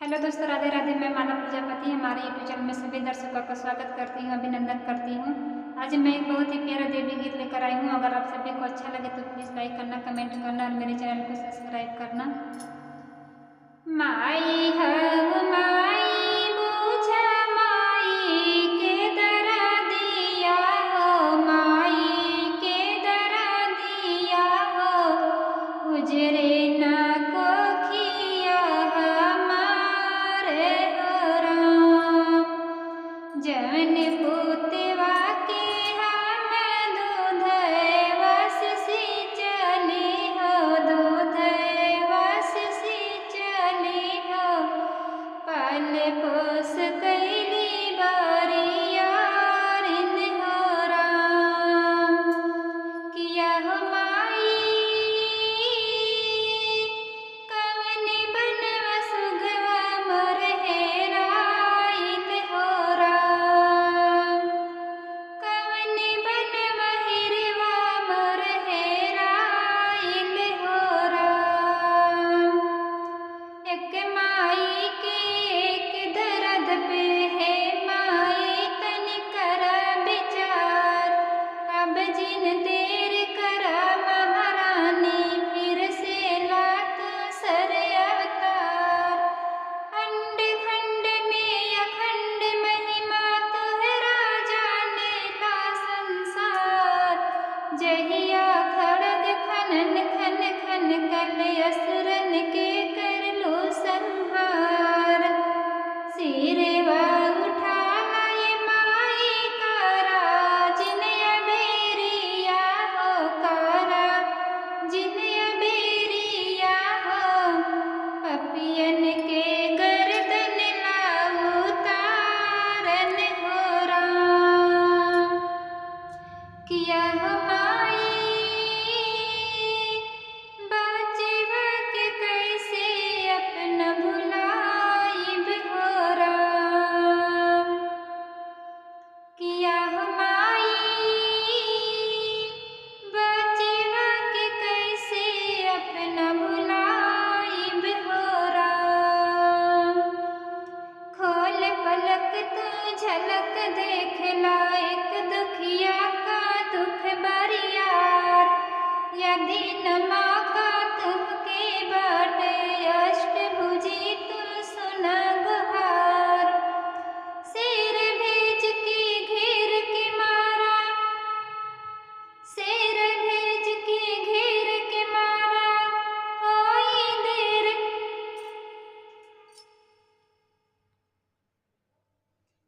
Hello दोस्तों, राधे राधे। मैं माला प्रजापति हमारे यूट्यूब चैनल में सभी दर्शकों का स्वागत करती हूँ, अभिनंदन करती हूँ। आज मैं एक बहुत ही प्यारा देवी गीत लेकर आई हूँ। अगर आप सभी को अच्छा लगे तो प्लीज़ लाइक करना, कमेंट करना और मेरे चैनल को सब्सक्राइब करना। माई हव माई बूझा माई के दरा दिया हो, माई के दरा दिया हो, उजरे ना कोखिया हमारे हो राम। जन पुतवा के हम दूधवस सिंचली हो, दूधवस सिंचली हो, पाल पोस कैली बारियारिन हो राम। किया हो माई कवन बनवा सुगवा मोर हेराइल हो राम, कवन बनवा हिरवा मोर हेराइल हो राम। एक माई के एक दर्द पे है माई तनि करा विचार, अब जिन देर करा महारानी फिर से लात सर अवतार। अंड खंड में अखंड महिमा तुहरा जाने ला संसार। जहिया खड़ग खनन खन खन कल असुरन के कर लो संहार। सिरवा उठा लाए माई कारा जिन अबेरिया हो, कारा जिन अबेरिया हो, पपियन के गर्दन ला उतारन हो राम। किया हो माई बचवा के कैसे अपना भुलाइब हो राम। किया हो माई बचवा के कैसे अपना भुलाइब हो राम। खोल पलक तू झलक देख ला एक दुखिया का दुख बरियार। यदि न मौका तुमके बाटे अष्टभुजी तू सुना गुहार। शेर भेज के घेर के मारा, शेर भेज के घेर के मारा, होई देर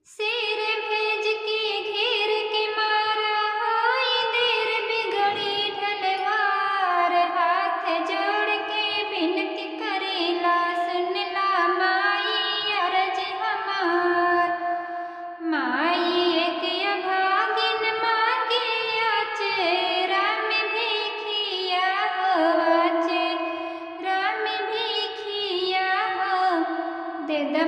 शेर भेज के घेर के मारा, होई देर बिगड़ी ढलवार। हाथ जोड़ के विनती करेला सुनला माई अर्ज हमार। माई एक अभागिन मांगे आचेरा में भिखिया हो, आचेरा में भिखिया हो, दे द